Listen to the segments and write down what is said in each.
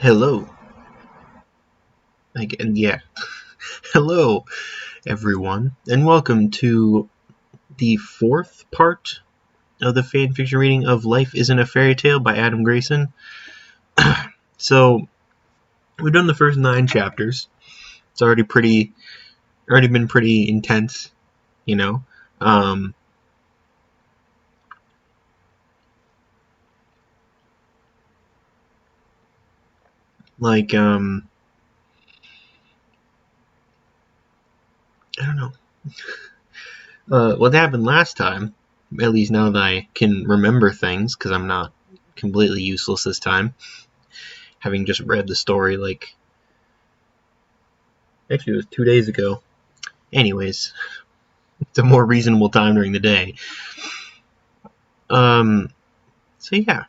Hello. Again, yeah. Hello, everyone, and welcome to the fourth part of the fanfiction reading of Life Isn't a Fairy Tale by AdamGrayson. So, we've done the first 9 chapters. It's already been pretty intense, you know. Like, I don't know. What happened last time, at least now that I can remember things, because I'm not completely useless this time, having just read the story, actually it was 2 days ago. Anyways, it's a more reasonable time during the day. So yeah.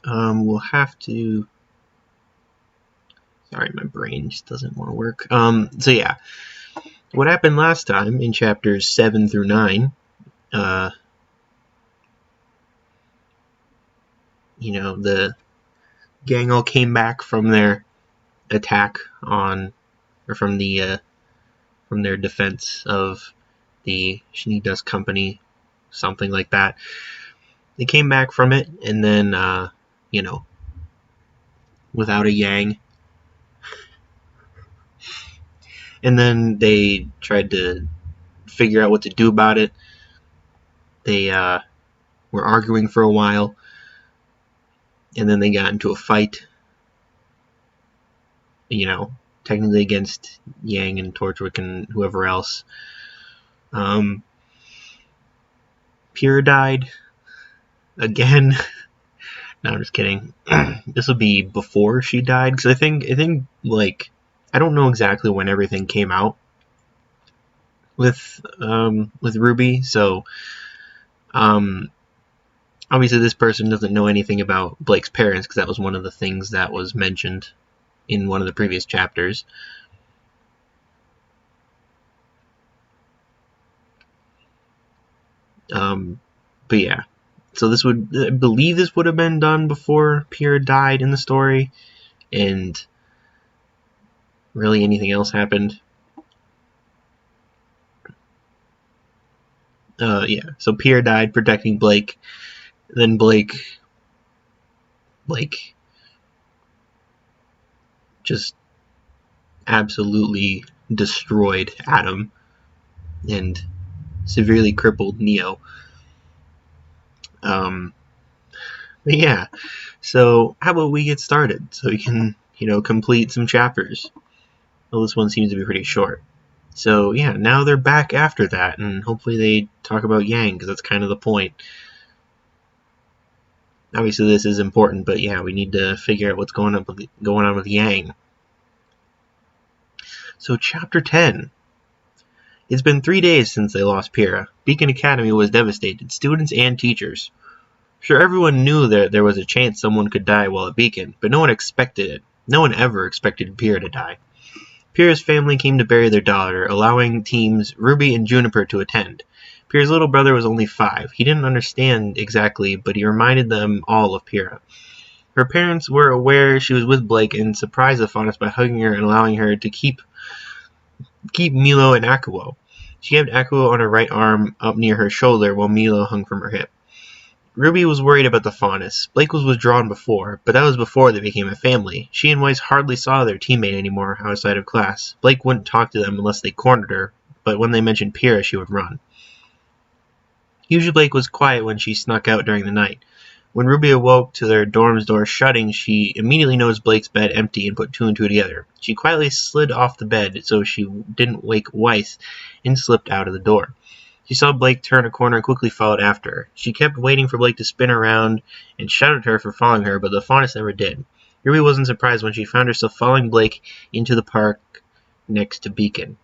We'll have to... Sorry, my brain just doesn't want to work. So yeah. What happened last time in chapters 7 through 9, the gang all came back from their attack on, or from their defense of the Shnee Company, something like that. They came back from it, and then, without a Yang. And then they tried to figure out what to do about it. They were arguing for a while, and then they got into a fight, technically against Yang and Torchwick and whoever else. Pyrrha died again. No, I'm just kidding. This will be before she died, because I think I don't know exactly when everything came out with RWBY, so obviously this person doesn't know anything about Blake's parents, because that was one of the things that was mentioned in one of the previous chapters. But yeah, so I believe this would have been done before Pyrrha died in the story, and really anything else happened. Yeah, so Pyrrha died protecting Blake, then Blake just absolutely destroyed Adam and severely crippled Neo. But yeah, so how about we get started so we can, complete some chapters. Well, this one seems to be pretty short. So yeah, now they're back after that, and hopefully they talk about Yang, because that's kind of the point. Obviously this is important, but yeah, we need to figure out what's going on with Yang. So chapter 10. It's been 3 days since they lost Pyrrha. Beacon Academy was devastated, students and teachers. Sure, everyone knew that there was a chance someone could die while at Beacon, but no one expected it. No one ever expected Pyrrha to die. Pyrrha's family came to bury their daughter, allowing teams RWBY and Juniper to attend. Pyrrha's little brother was only 5. He didn't understand exactly, but he reminded them all of Pyrrha. Her parents were aware she was with Blake and surprised the Faunus by hugging her and allowing her to keep Milo and Akuo. She kept Akuo on her right arm up near her shoulder while Milo hung from her hip. RWBY was worried about the Faunus. Blake was withdrawn before, but that was before they became a family. She and Weiss hardly saw their teammate anymore outside of class. Blake wouldn't talk to them unless they cornered her, but when they mentioned Pyrrha, she would run. Usually Blake was quiet when she snuck out during the night. When RWBY awoke to their dorm's door shutting, she immediately noticed Blake's bed empty and put 2 and 2 together. She quietly slid off the bed so she didn't wake Weiss and slipped out of the door. She saw Blake turn a corner and quickly followed after her. She kept waiting for Blake to spin around and shout at her for following her, but the Faunus never did. RWBY wasn't surprised when she found herself following Blake into the park next to Beacon.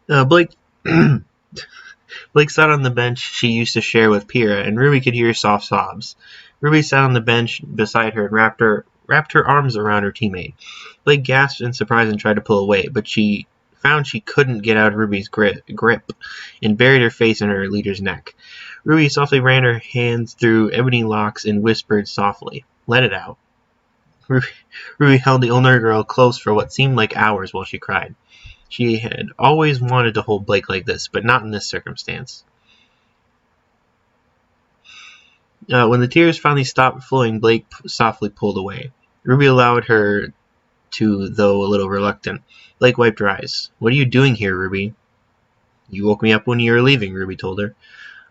Blake sat on the bench she used to share with Pyrrha, and RWBY could hear soft sobs. RWBY sat on the bench beside her and wrapped her arms around her teammate. Blake gasped in surprise and tried to pull away, but she found she couldn't get out of RWBY's grip and buried her face in her leader's neck. Ruby softly ran her hands through ebony locks and whispered softly, "Let it out." Ruby held the older girl close for what seemed like hours while she cried. She had always wanted to hold Blake like this, but not in this circumstance. When the tears finally stopped flowing, Blake softly pulled away. Ruby allowed her to, though a little reluctant. Blake wiped her eyes. "What are you doing here, Ruby?" "You woke me up when you were leaving," Ruby told her.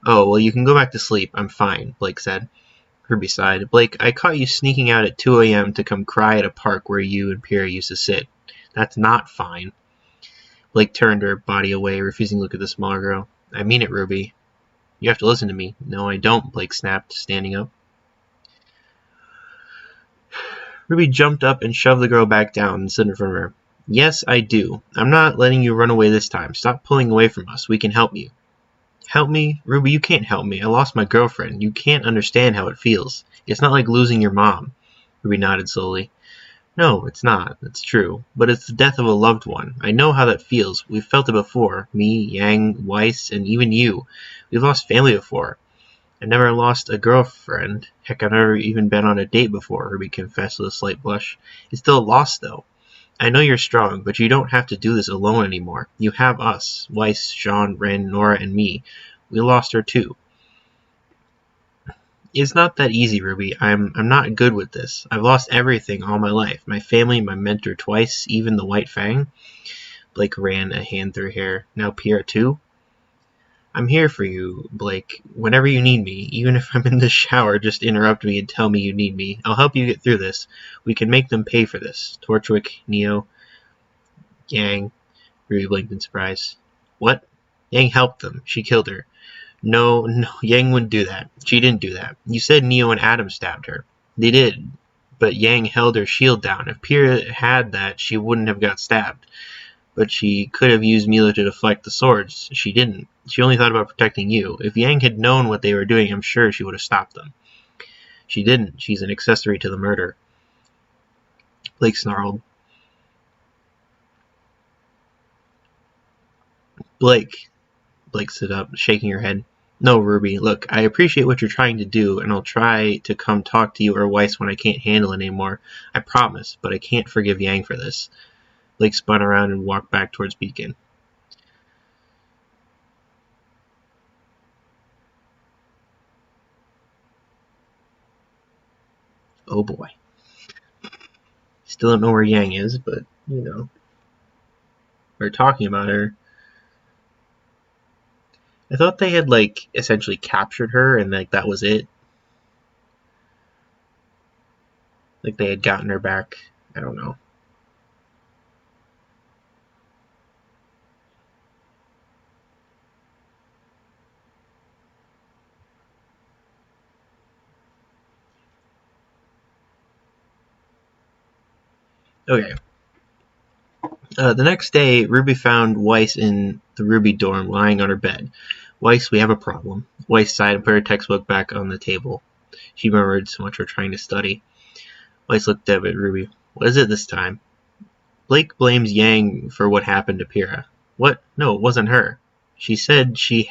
"Oh, well, you can go back to sleep. I'm fine," Blake said. Ruby sighed. "Blake, I caught you sneaking out at 2 a.m. to come cry at a park where you and Pierre used to sit. That's not fine." Blake turned her body away, refusing to look at the smaller girl. "I mean it, Ruby. You have to listen to me." "No, I don't," Blake snapped, standing up. Ruby jumped up and shoved the girl back down and stood in front of her. "Yes, I do. I'm not letting you run away this time. Stop pulling away from us. We can help you." "Help me? Ruby, you can't help me. I lost my girlfriend. You can't understand how it feels. It's not like losing your mom." Ruby nodded slowly. "No, it's not. It's true. But it's the death of a loved one. I know how that feels. We've felt it before. Me, Yang, Weiss, and even you. We've lost family before. I never lost a girlfriend. Heck, I've never even been on a date before," Ruby confessed with a slight blush. "It's still a loss, though. I know you're strong, but you don't have to do this alone anymore. You have us. Weiss, Sean, Ren, Nora, and me. We lost her, too." "It's not that easy, Ruby. I'm not good with this. I've lost everything all my life. My family, my mentor twice, even the White Fang." Blake ran a hand through her hair. "Now Pierre, too?" "I'm here for you, Blake, whenever you need me. Even if I'm in the shower, just interrupt me and tell me you need me. I'll help you get through this. We can make them pay for this." Torchwick, Neo, Yang. Ruby blinked in surprise. "What?" "Yang helped them. She killed her." No, Yang wouldn't do that. She didn't do that. You said Neo and Adam stabbed her." "They did, but Yang held her shield down. If Pyrrha had that, she wouldn't have got stabbed. But she could have used Milo to deflect the swords. She didn't. She only thought about protecting you. If Yang had known what they were doing, I'm sure she would have stopped them." "She didn't. She's an accessory to the murder." Blake snarled. Blake stood up, shaking her head. "No, Ruby, look, I appreciate what you're trying to do, and I'll try to come talk to you or Weiss when I can't handle it anymore. I promise, but I can't forgive Yang for this." Blake spun around and walked back towards Beacon. Oh boy. Still don't know where Yang is, but, we're talking about her. I thought they had, essentially captured her and, that was it. Like, they had gotten her back. I don't know. Okay. The next day, Ruby found Weiss in the Ruby dorm, lying on her bed. "Weiss, we have a problem." Weiss sighed and put her textbook back on the table. She murmured, so much for trying to study. Weiss looked up at Ruby. "What is it this time?" "Blake blames Yang for what happened to Pyrrha." "What? No, it wasn't her. She said she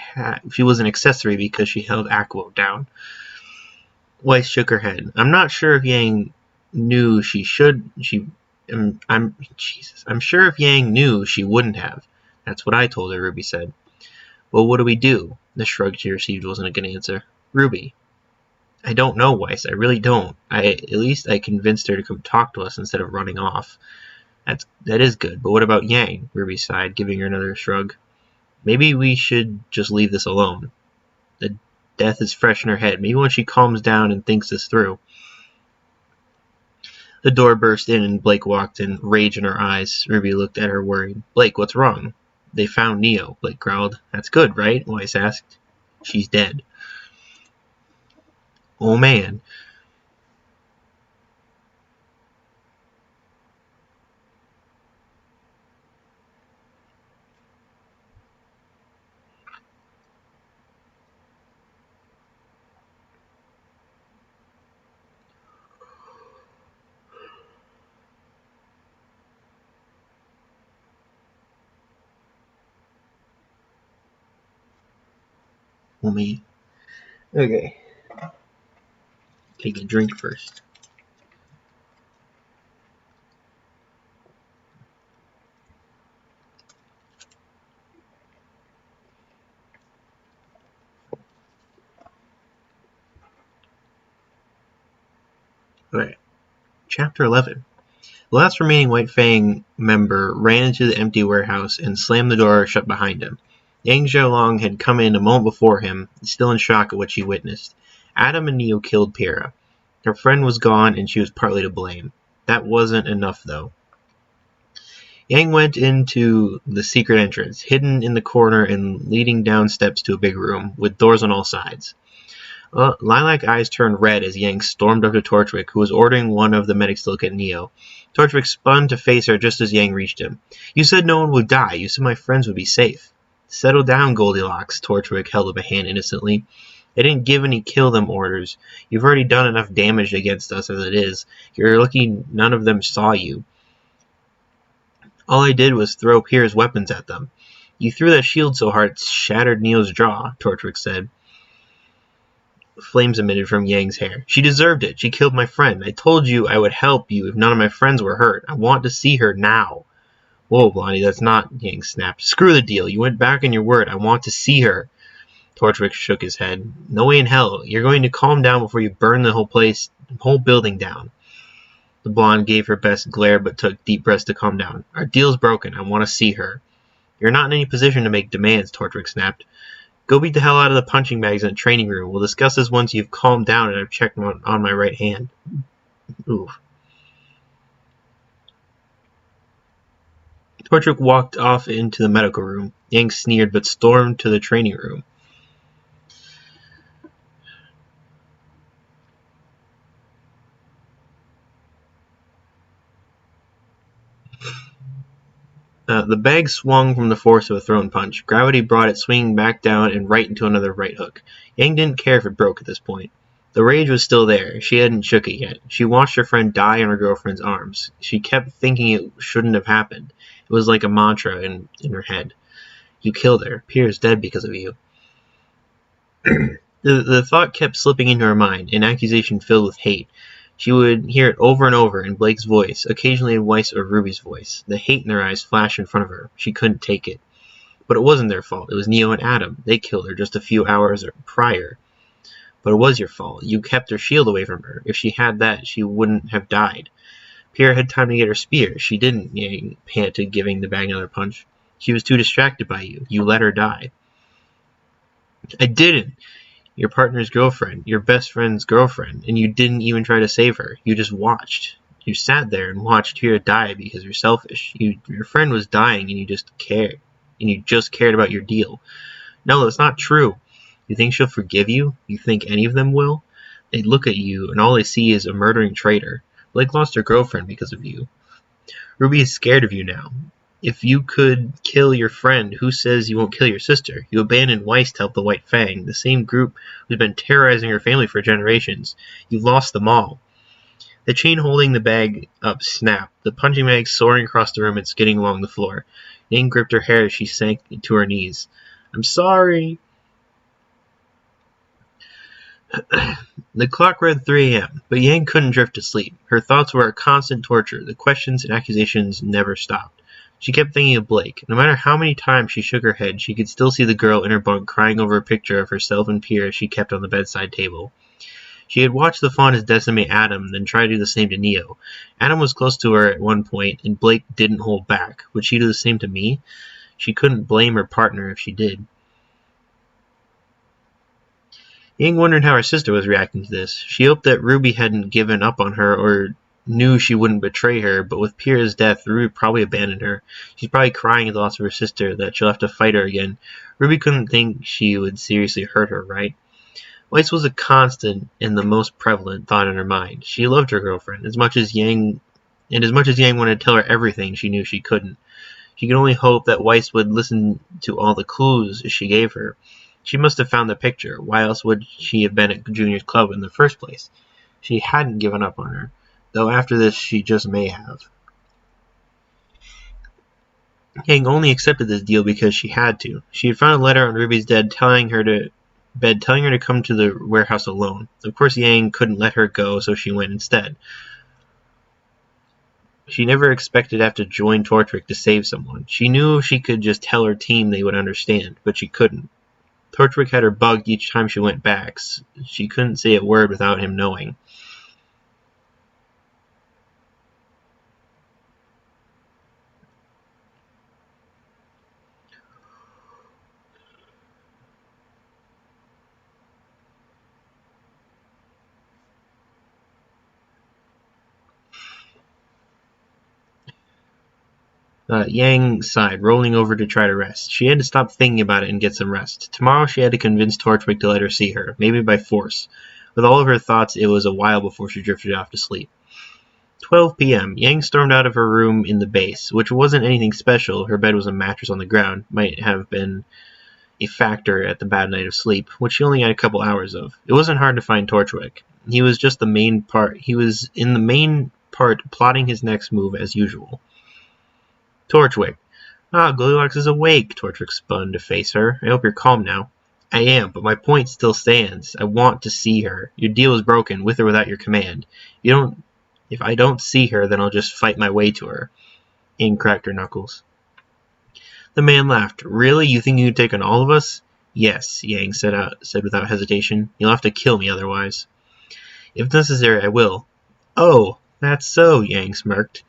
was an accessory because she held Aqua down." Weiss shook her head. "I'm not sure if Yang knew she should. I'm sure if Yang knew, she wouldn't have." "That's what I told her," Ruby said. "Well, what do we do?" The shrug she received wasn't a good answer. "Ruby." "I don't know, Weiss. I really don't. At least I convinced her to come talk to us instead of running off." That is good, but what about Yang?" Ruby sighed, giving her another shrug. "Maybe we should just leave this alone. The death is fresh in her head. Maybe when she calms down and thinks this through." The door burst in and Blake walked in, rage in her eyes. Ruby looked at her worried. "Blake, what's wrong?" "They found Neo," Blake growled. "That's good, right?" Weiss asked. "She's dead." "Oh man." "Oh man." Okay. Take a drink first. Alright. Chapter 11. The last remaining White Fang member ran into the empty warehouse and slammed the door shut behind him. Yang Xiaolong had come in a moment before him, still in shock at what she witnessed. Adam and Neo killed Pyrrha. Her friend was gone and she was partly to blame. That wasn't enough, though. Yang went into the secret entrance, hidden in the corner and leading down steps to a big room, with doors on all sides. Lilac eyes turned red as Yang stormed up to Torchwick, who was ordering one of the medics to look at Neo. Torchwick spun to face her just as Yang reached him. "You said no one would die. You said my friends would be safe." "Settle down, Goldilocks." Torchwick held up a hand innocently. "I didn't give any kill them orders. You've already done enough damage against us as it is. You're lucky none of them saw you. All I did was throw Pierre's weapons at them." "You threw that shield so hard it shattered Neo's jaw," Torchwick said. Flames emitted from Yang's hair. "She deserved it. She killed my friend. I told you I would help you if none of my friends were hurt. I want to see her now." "Whoa, Blondie, that's not..." Yang snapped. "Screw the deal. You went back on your word. I want to see her." Torchwick shook his head. "No way in hell. You're going to calm down before you burn the whole building down." The blonde gave her best glare but took deep breaths to calm down. "Our deal's broken. I want to see her." "You're not in any position to make demands," Torchwick snapped. "Go beat the hell out of the punching bags in the training room. We'll discuss this once you've calmed down and I've checked on my right hand." Oof. Torchwick walked off into the medical room. Yang sneered but stormed to the training room. The bag swung from the force of a thrown punch. Gravity brought it swinging back down and right into another right hook. Yang didn't care if it broke at this point. The rage was still there. She hadn't shook it yet. She watched her friend die in her girlfriend's arms. She kept thinking it shouldn't have happened. It was like a mantra in her head. "You killed her. Pierre's dead because of you." The thought kept slipping into her mind, an accusation filled with hate. She would hear it over and over in Blake's voice, occasionally in Weiss or Ruby's voice. The hate in their eyes flashed in front of her. She couldn't take it. But it wasn't their fault. It was Neo and Adam. They killed her just a few hours prior. "But it was your fault. You kept her shield away from her. If she had that, she wouldn't have died. Pierre had time to get her spear. She didn't," Yang panted, giving the bag another punch. "She was too distracted by you. You let her die." "I didn't. Your partner's girlfriend, your best friend's girlfriend, and you didn't even try to save her. You just watched. You sat there and watched Pierre die because you're selfish. Your friend was dying and you just cared. And you just cared about your deal." "No, that's not true." "You think she'll forgive you? You think any of them will? They look at you and all they see is a murdering traitor. Blake lost her girlfriend because of you. Ruby is scared of you now. If you could kill your friend, who says you won't kill your sister? You abandoned Weiss to help the White Fang, the same group who's been terrorizing her family for generations. You've lost them all." The chain holding the bag up snapped, the punching bag soaring across the room and skidding along the floor. Yang gripped her hair as she sank to her knees. "I'm sorry." The clock read 3 a.m., but Yang couldn't drift to sleep. Her thoughts were a constant torture. The questions and accusations never stopped. She kept thinking of Blake. No matter how many times she shook her head, she could still see the girl in her bunk crying over a picture of herself and Pierre she kept on the bedside table. She had watched the Faunas decimate Adam, then try to do the same to Neo. Adam was close to her at one point, and Blake didn't hold back. Would she do the same to me? She couldn't blame her partner if she did. Yang wondered how her sister was reacting to this. She hoped that Ruby hadn't given up on her or knew she wouldn't betray her, but with Pierre's death, Ruby probably abandoned her. She's probably crying at the loss of her sister, that she'll have to fight her again. Ruby couldn't think she would seriously hurt her, right? Weiss was a constant and the most prevalent thought in her mind. She loved her girlfriend, as much as Yang wanted to tell her everything, she knew she couldn't. She could only hope that Weiss would listen to all the clues she gave her. She must have found the picture. Why else would she have been at Junior's club in the first place? She hadn't given up on her, though after this she just may have. Yang only accepted this deal because she had to. She had found a letter on Ruby's dead telling her to bed, telling her to come to the warehouse alone. Of course, Yang couldn't let her go, so she went instead. She never expected to have to join Torchwick to save someone. She knew if she could just tell her team they would understand, but she couldn't. Torchwick had her bugged each time she went back. She couldn't say a word without him knowing. Yang sighed, rolling over to try to rest. She had to stop thinking about it and get some rest. Tomorrow she had to convince Torchwick to let her see her, maybe by force. With all of her thoughts, it was a while before she drifted off to sleep. 12 p.m. Yang stormed out of her room in the base, which wasn't anything special. Her bed was a mattress on the ground. Might have been a factor at the bad night of sleep, which she only had a couple hours of. It wasn't hard to find Torchwick. He was in the main part plotting his next move as usual. Torchwick. Goldilocks is awake, Torchwick spun to face her. I hope you're calm now. I am, but my point still stands. I want to see her. Your deal is broken, with or without your command. If I don't see her, then I'll just fight my way to her. Yang cracked her knuckles. The man laughed. Really? You think you can take on all of us? Yes, Yang said without hesitation. You'll have to kill me otherwise. If necessary, I will. Oh, that's so, Yang smirked.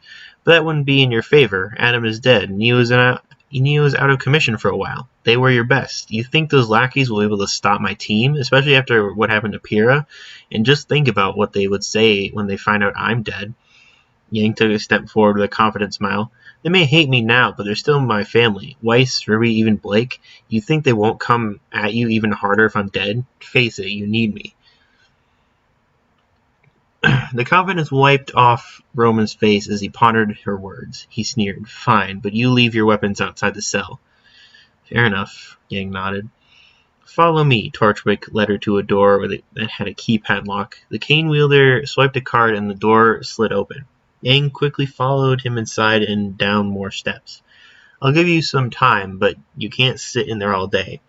But that wouldn't be in your favor. Adam is dead, and he was out of commission for a while. They were your best. You think those lackeys will be able to stop my team, especially after what happened to Pyrrha? And just think about what they would say when they find out I'm dead. Yang took a step forward with a confident smile. They may hate me now, but they're still my family. Weiss, RWBY, even Blake. You think they won't come at you even harder if I'm dead? Face it, you need me. The confidence wiped off Roman's face as he pondered her words. He sneered. Fine, but you leave your weapons outside the cell. Fair enough, Yang nodded. Follow me. Torchwick led her to a door that had a keypad lock. The cane wielder swiped a card and the door slid open. Yang quickly followed him inside and down more steps. I'll give you some time, but you can't sit in there all day.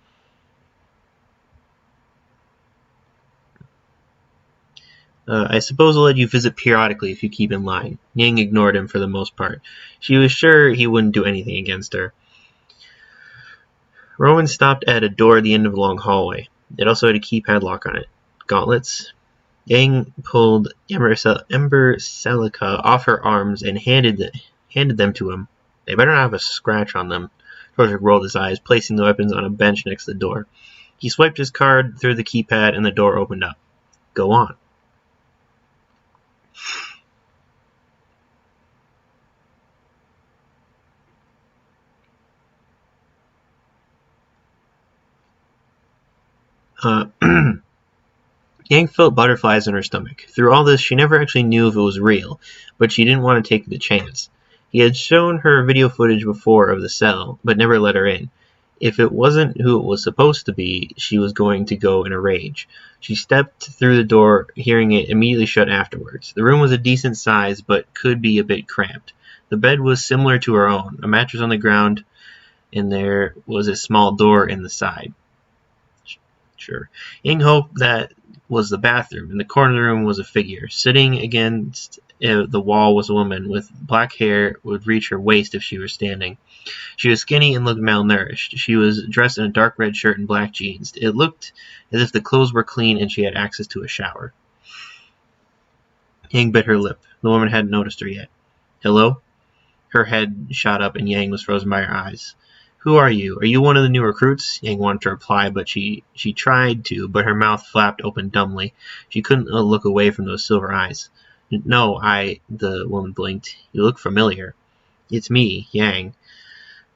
I suppose I'll let you visit periodically if you keep in line. Yang ignored him for the most part. She was sure he wouldn't do anything against her. Roman stopped at a door at the end of a long hallway. It also had a keypad lock on it. Gauntlets? Yang pulled Ember Celica off her arms and handed them to him. They better not have a scratch on them. Torchwick rolled his eyes, placing the weapons on a bench next to the door. He swiped his card through the keypad and the door opened up. Go on. Yang felt butterflies in her stomach. Through all this, she never actually knew if it was real, but she didn't want to take the chance. He had shown her video footage before of the cell, but never let her in. If it wasn't who it was supposed to be, she was going to go in a rage. She stepped through the door, hearing it immediately shut afterwards. The room was a decent size, but could be a bit cramped. The bed was similar to her own, a mattress on the ground, and there was a small door in the side. Sure. Yang hoped that was the bathroom. In the corner of the room was a figure. Sitting against the wall was a woman with black hair would reach her waist if she were standing. She was skinny and looked malnourished. She was dressed in a dark red shirt and black jeans. It looked as if the clothes were clean and she had access to a shower. Yang bit her lip. The woman hadn't noticed her yet. Hello? Her head shot up and Yang was frozen by her eyes. Who are you? Are you one of the new recruits? Yang wanted to reply, but she tried to, but her mouth flapped open dumbly. She couldn't look away from those silver eyes. No, the woman blinked. You look familiar. It's me, Yang.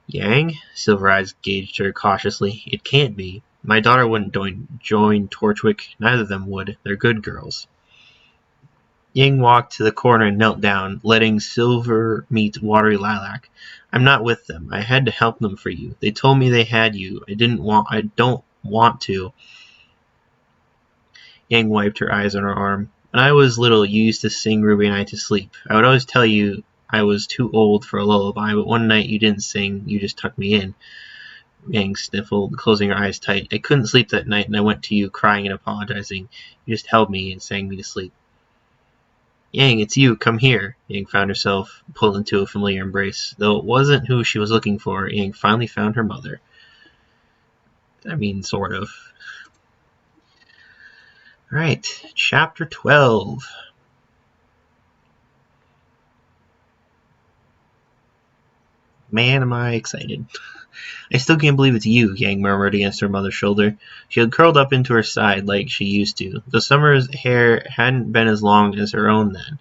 Yang? Silver Eyes gauged her cautiously. It can't be. My daughter wouldn't join Torchwick. Neither of them would. They're good girls. Yang walked to the corner and knelt down, letting Silver meet Watery Lilac. I'm not with them. I had to help them for you. They told me they had you. I don't want to. Yang wiped her eyes on her arm. When I was little, you used to sing RWBY and I to sleep. I would always tell you I was too old for a lullaby, but one night you didn't sing, you just tucked me in. Yang sniffled, closing her eyes tight. I couldn't sleep that night, and I went to you, crying and apologizing. You just held me and sang me to sleep. Yang, it's you. Come here. Yang found herself pulled into a familiar embrace. Though it wasn't who she was looking for, Yang finally found her mother. I mean, sort of. Alright, Chapter 12. Man, am I excited. I still can't believe it's you, Yang murmured against her mother's shoulder. She had curled up into her side like she used to. The Summer's hair hadn't been as long as her own then.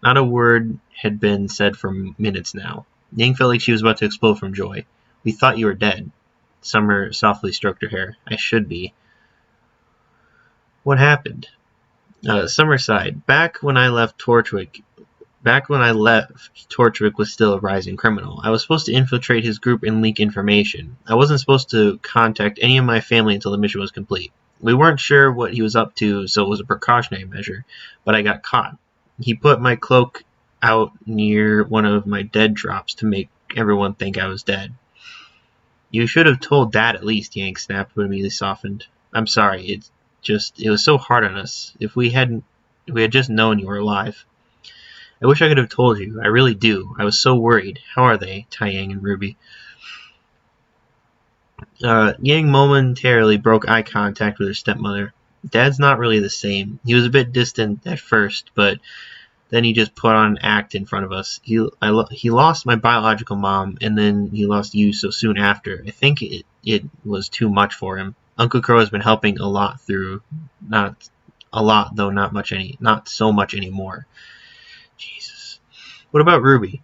Not a word had been said for minutes now. Yang felt like she was about to explode from joy. We thought you were dead. Summer softly stroked her hair. I should be. What happened? Summer sighed. Back when I left Torchwick was still a rising criminal. I was supposed to infiltrate his group and leak information. I wasn't supposed to contact any of my family until the mission was complete. We weren't sure what he was up to, so it was a precautionary measure, but I got caught. He put my cloak out near one of my dead drops to make everyone think I was dead. You should have told Dad at least, Yang snapped, but immediately softened. I'm sorry, it was so hard on us. If we had just known you were alive. I wish I could have told you. I really do. I was so worried. How are they, Taiyang and RWBY? Yang momentarily broke eye contact with her stepmother. Dad's not really the same. He was a bit distant at first, but then he just put on an act in front of us. He lost my biological mom, and then he lost you so soon after. I think it was too much for him. Uncle Crow has been helping a lot through, not a lot though, not so much anymore. Jesus. What about RWBY?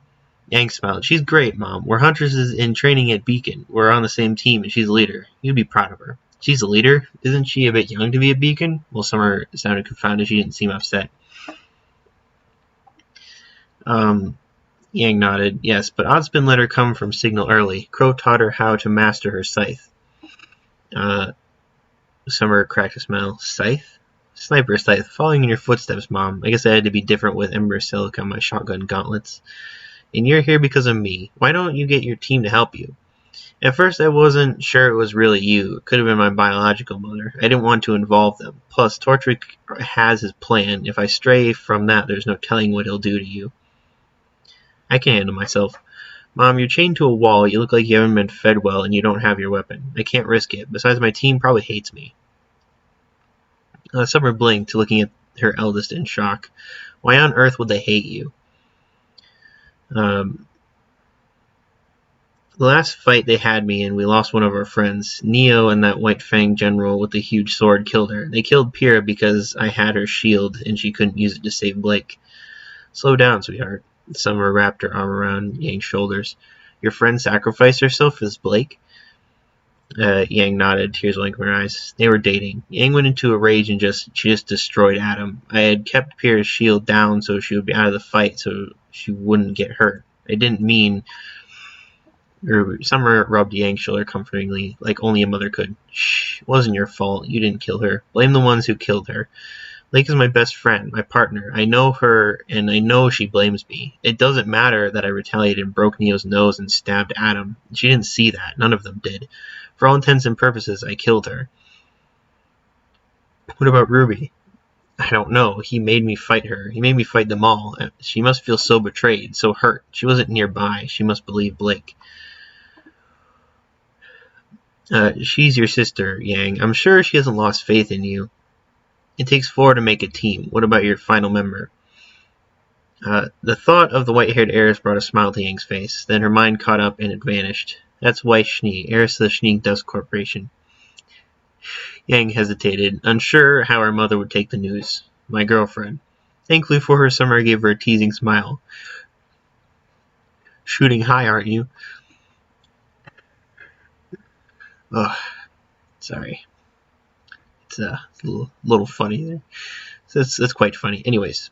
Yang smiled. She's great, Mom. We're huntresses in training at Beacon. We're on the same team, and she's a leader. You'd be proud of her. She's a leader? Isn't she a bit young to be a Beacon? Well, Summer sounded confounded. She didn't seem upset. Yang nodded. Yes, but Oddsman let her come from Signal early. Crow taught her how to master her scythe. Summer cracked a smile. Scythe? Sniper scythe. Following in your footsteps, Mom. I guess I had to be different with Ember Silk on my shotgun gauntlets. And you're here because of me. Why don't you get your team to help you? At first I wasn't sure it was really you. It could have been my biological mother. I didn't want to involve them. Plus, Torchwick has his plan. If I stray from that, there's no telling what he'll do to you. I can handle myself. Mom, you're chained to a wall. You look like you haven't been fed well, and you don't have your weapon. I can't risk it. Besides, my team probably hates me. Summer blinked, looking at her eldest in shock. Why on earth would they hate you? The last fight they had me in, we lost one of our friends. Neo and that White Fang general with the huge sword killed her. They killed Pyrrha because I had her shield and she couldn't use it to save Blake. Slow down, sweetheart. Summer wrapped her arm around Yang's shoulders. Your friend sacrificed herself for this Blake? Yang nodded, tears welling from her eyes. They were dating. Yang went into a rage and she just destroyed Adam. I had kept Pyrrha's shield down so she would be out of the fight so she wouldn't get hurt. I didn't mean... Summer rubbed Yang's shoulder comfortingly, like only a mother could. Shh, it wasn't your fault. You didn't kill her. Blame the ones who killed her. Lake is my best friend, my partner. I know her, and I know she blames me. It doesn't matter that I retaliated and broke Neo's nose and stabbed Adam. She didn't see that. None of them did. For all intents and purposes, I killed her. What about RWBY? I don't know. He made me fight her. He made me fight them all. She must feel so betrayed, so hurt. She wasn't nearby. She must believe Blake. She's your sister, Yang. I'm sure she hasn't lost faith in you. It takes 4 to make a team. What about your final member? The thought of the white-haired heiress brought a smile to Yang's face. Then her mind caught up and it vanished. That's Weiss Schnee, heiress of the Schnee Dust Corporation. Yang hesitated, unsure how her mother would take the news. My girlfriend. Thankfully for her, Summer gave her a teasing smile. Shooting high, aren't you? Oh, sorry. It's a little funny there. So that's quite funny. Anyways,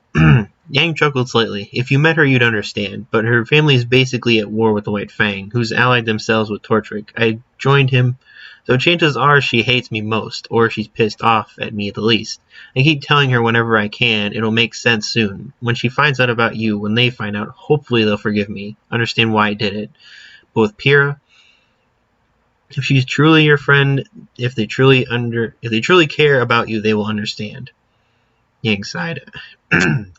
Yang chuckled slightly. If you met her, you'd understand. But her family is basically at war with the White Fang, who's allied themselves with Torchwick. I joined him, so chances are she hates me most, or she's pissed off at me at the least. I keep telling her whenever I can, it'll make sense soon. When she finds out about you, when they find out, hopefully they'll forgive me, understand why I did it. But with Pyrrha, If she's truly your friend, if they truly care about you, they will understand. Yang sighed.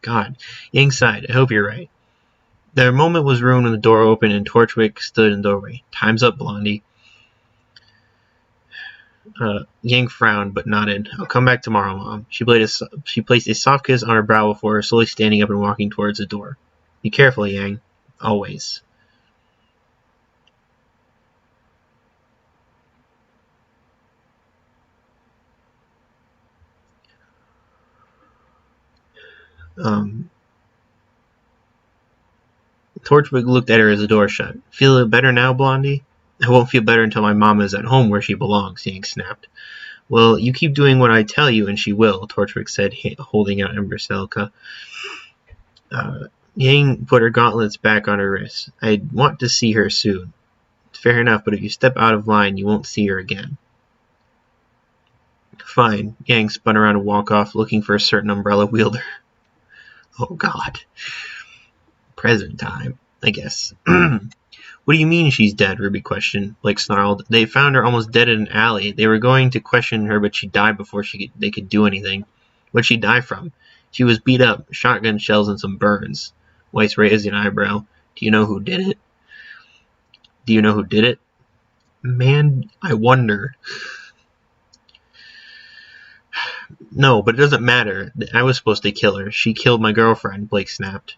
God. Yang sighed. I hope you're right. Their moment was ruined when the door opened and Torchwick stood in the doorway. Time's up, Blondie. Yang frowned, but nodded. I'll come back tomorrow, Mom. She placed a soft kiss on her brow before her slowly standing up and walking towards the door. Be careful, Yang. Always. Torchwick looked at her as the door shut. Feel it better now, Blondie? I won't feel better until my mom is at home where she belongs, Yang snapped. Well, you keep doing what I tell you, and she will, Torchwick said, holding out Emberselica. Yang put her gauntlets back on her wrists. I want to see her soon. Fair enough, but if you step out of line, you won't see her again. Fine. Yang spun around and walked off, looking for a certain umbrella wielder. Oh, God. Present time, I guess. What do you mean she's dead? Ruby questioned. Blake snarled. They found her almost dead in an alley. They were going to question her, but she died before they could do anything. What'd she die from? She was beat up, shotgun shells and some burns. Weiss raised an eyebrow. Do you know who did it? Do you know who did it? Man, I wonder. No, but it doesn't matter. I was supposed to kill her. She killed my girlfriend, Blake snapped.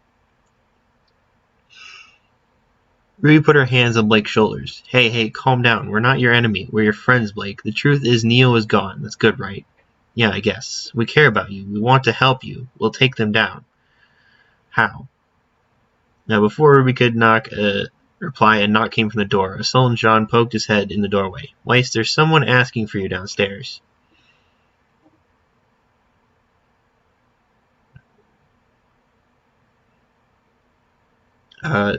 Ruby put her hands on Blake's shoulders. Hey, calm down. We're not your enemy. We're your friends, Blake. The truth is Neo is gone. That's good, right? Yeah, I guess. We care about you. We want to help you. We'll take them down. How? Now, before Ruby could reply, a knock came from the door. A sullen John poked his head in the doorway. Weiss, there's someone asking for you downstairs.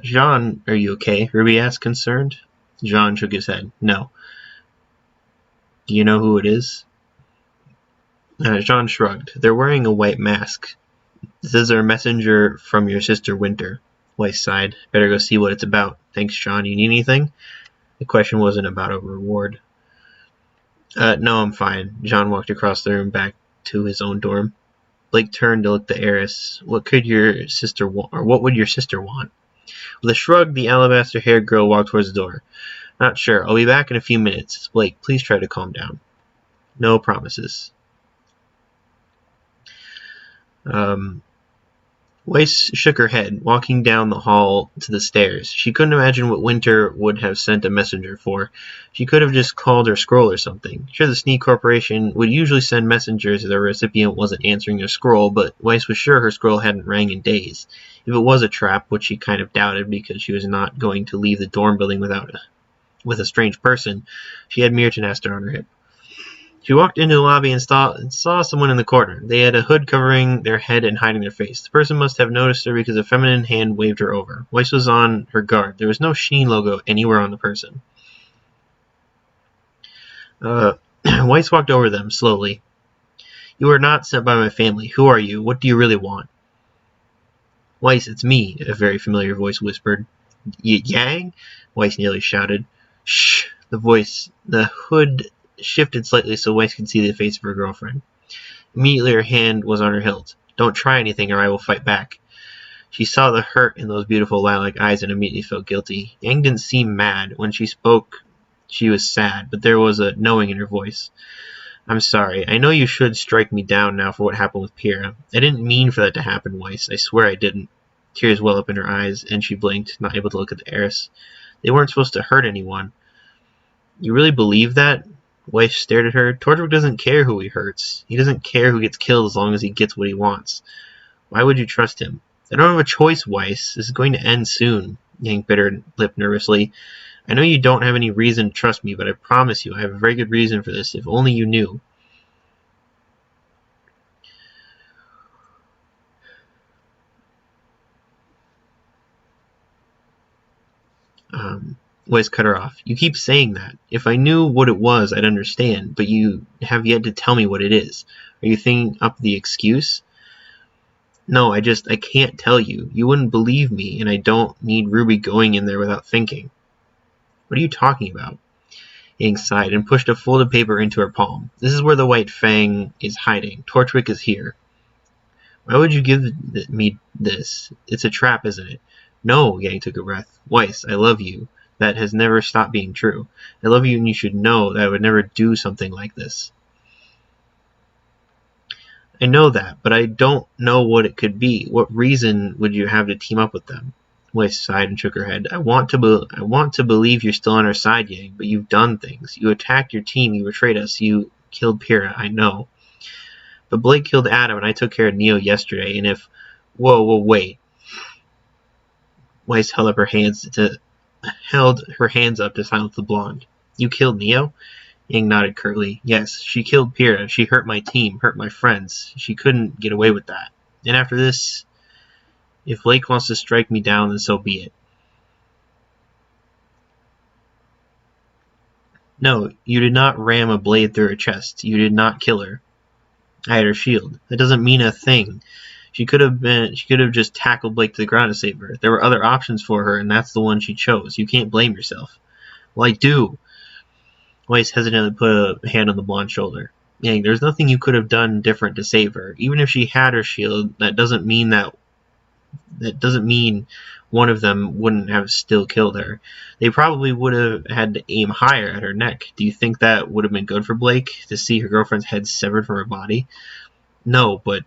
Jean, are you okay? Ruby asked, concerned. Jean shook his head. No. Do you know who it is? Jean shrugged. They're wearing a white mask. This is our messenger from your sister Winter. Weiss sighed. Better go see what it's about. Thanks, Jean. You need anything? The question wasn't about a reward. No, I'm fine. Jean walked across the room back to his own dorm. Blake turned to look at the heiress. What would your sister want? With a shrug, the alabaster-haired girl walked towards the door. Not sure. I'll be back in a few minutes. It's Blake. Please try to calm down. No promises. Weiss shook her head, walking down the hall to the stairs. She couldn't imagine what Winter would have sent a messenger for. She could have just called her scroll or something. Sure, the Sneak Corporation would usually send messengers if their recipient wasn't answering their scroll, but Weiss was sure her scroll hadn't rang in days. If it was a trap, which she kind of doubted because she was not going to leave the dorm building with a strange person, she had Myrtenester on her hip. She walked into the lobby and saw someone in the corner. They had a hood covering their head and hiding their face. The person must have noticed her because a feminine hand waved her over. Weiss was on her guard. There was no Sheen logo anywhere on the person. Weiss walked over them, slowly. You are not sent by my family. Who are you? What do you really want? Weiss, it's me, a very familiar voice whispered. Yang? Weiss nearly shouted. Shh! The hood shifted slightly so Weiss could see the face of her girlfriend. Immediately her hand was on her hilt. Don't try anything or I will fight back. She saw the hurt in those beautiful lilac eyes and immediately felt guilty. Yang didn't seem mad. When she spoke, she was sad, but there was a knowing in her voice. I'm sorry. I know you should strike me down now for what happened with Pyrrha. I didn't mean for that to happen, Weiss. I swear I didn't. Tears well up in her eyes, and she blinked, not able to look at the heiress. They weren't supposed to hurt anyone. You really believe that? Weiss stared at her. Torchwick doesn't care who he hurts. He doesn't care who gets killed as long as he gets what he wants. Why would you trust him? I don't have a choice, Weiss. This is going to end soon. Yang bit her lip nervously. I know you don't have any reason to trust me, but I promise you I have a very good reason for this, if only you knew. Weiss cut her off. You keep saying that. If I knew what it was, I'd understand, but you have yet to tell me what it is. Are you thinking up the excuse? No, I can't tell you. You wouldn't believe me, and I don't need Ruby going in there without thinking. What are you talking about? Yang sighed and pushed a folded paper into her palm. This is where the White Fang is hiding. Torchwick is here. Why would you give me this? It's a trap, isn't it? No, Yang took a breath. Weiss, I love you. That has never stopped being true. I love you and you should know that I would never do something like this. I know that, but I don't know what it could be. What reason would you have to team up with them? Weiss sighed and shook her head. I want to believe you're still on our side, Yang, but you've done things. You attacked your team, you betrayed us, you killed Pyrrha, I know. But Blake killed Adam and I took care of Neo yesterday, and if... Whoa, wait. Weiss held her hands up to silence the blonde. You killed Neo? Yang nodded curtly. Yes, she killed Pyrrha. She hurt my team, hurt my friends. She couldn't get away with that. And after this, if Blake wants to strike me down, then so be it. No, you did not ram a blade through her chest. You did not kill her. I had her shield. That doesn't mean a thing. She could have just tackled Blake to the ground to save her. There were other options for her, and that's the one she chose. You can't blame yourself. Well, I do. Weiss hesitantly put a hand on the blonde's shoulder. Yang, there's nothing you could have done different to save her. Even if she had her shield, that doesn't mean one of them wouldn't have still killed her. They probably would have had to aim higher at her neck. Do you think that would have been good for Blake, to see her girlfriend's head severed from her body? No, but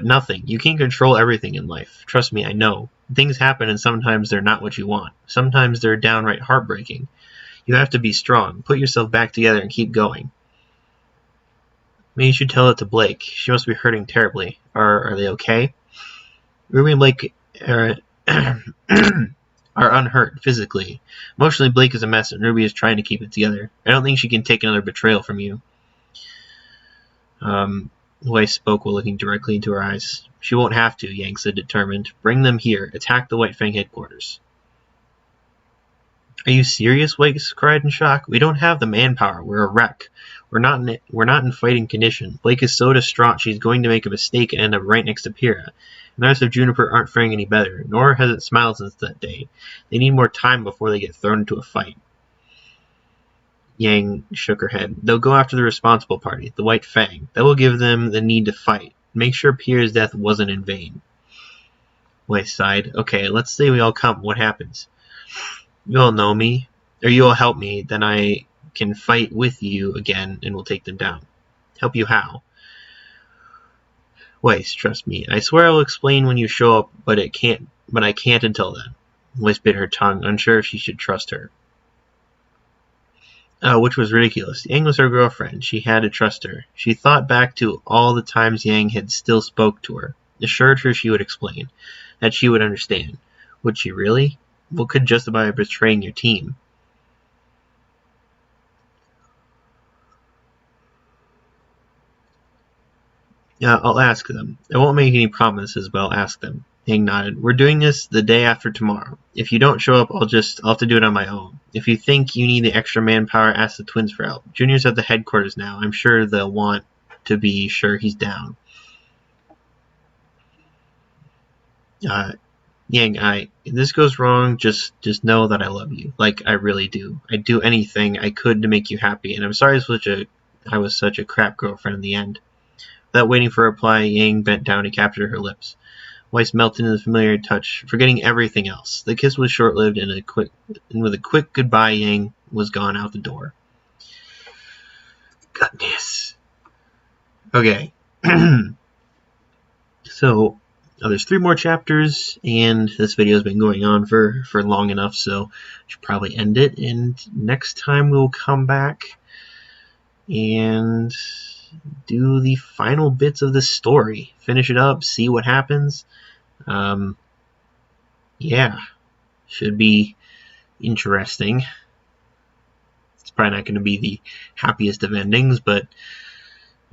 nothing. You can't control everything in life. Trust me, I know. Things happen and sometimes they're not what you want. Sometimes they're downright heartbreaking. You have to be strong. Put yourself back together and keep going. Maybe you should tell it to Blake. She must be hurting terribly. Are they okay? Ruby and Blake are unhurt physically. Emotionally, Blake is a mess and Ruby is trying to keep it together. I don't think she can take another betrayal from you. Weiss spoke while looking directly into her eyes. She won't have to, Yang said, determined. Bring them here. Attack the White Fang headquarters. Are you serious? Weiss cried in shock. We don't have the manpower. We're a wreck. We're not in fighting condition. Blake is so distraught she's going to make a mistake and end up right next to Pyrrha. And the rest of Juniper aren't faring any better, nor has it smiled since that day. They need more time before they get thrown into a fight. Yang shook her head. They'll go after the responsible party, the White Fang. That will give them the need to fight. Make sure Pyrrha's death wasn't in vain. Weiss sighed. Okay, let's say we all come. What happens? You all know me, or you all help me, then I can fight with you again and we'll take them down. Help you how? Weiss, trust me. I swear I will explain when you show up, but I can't until then. Weiss bit her tongue, unsure if she should trust her. Which was ridiculous. Yang was her girlfriend. She had to trust her. She thought back to all the times Yang had still spoke to her, assured her she would explain, that she would understand. Would she really? What could justify betraying your team? I'll ask them. I won't make any promises, but I'll ask them. Yang nodded. We're doing this the day after tomorrow. If you don't show up, I'll have to do it on my own. If you think you need the extra manpower, ask the twins for help. Junior's at the headquarters now. I'm sure they'll want to be sure he's down. Yang, if this goes wrong, just know that I love you. Like, I really do. I'd do anything I could to make you happy, and I'm sorry I was such a crap girlfriend in the end. Without waiting for a reply, Yang bent down to capture her lips. Weiss melted in the familiar touch, forgetting everything else. The kiss was short-lived, and with a quick goodbye, Yang was gone out the door. Goodness. Okay. So, there's 3 more chapters, and this video has been going on for long enough, so I should probably end it. And next time we'll come back and do the final bits of the story. Finish it up, see what happens. Yeah, should be interesting. It's probably not going to be the happiest of endings, but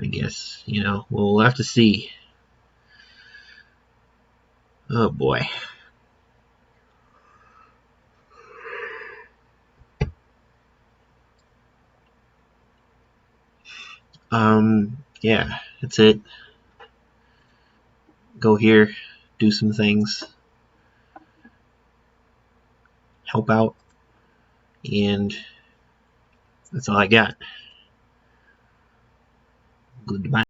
I guess, we'll have to see. Oh boy. Yeah, that's it. Go here, do some things, help out, and That's all I got. Goodbye.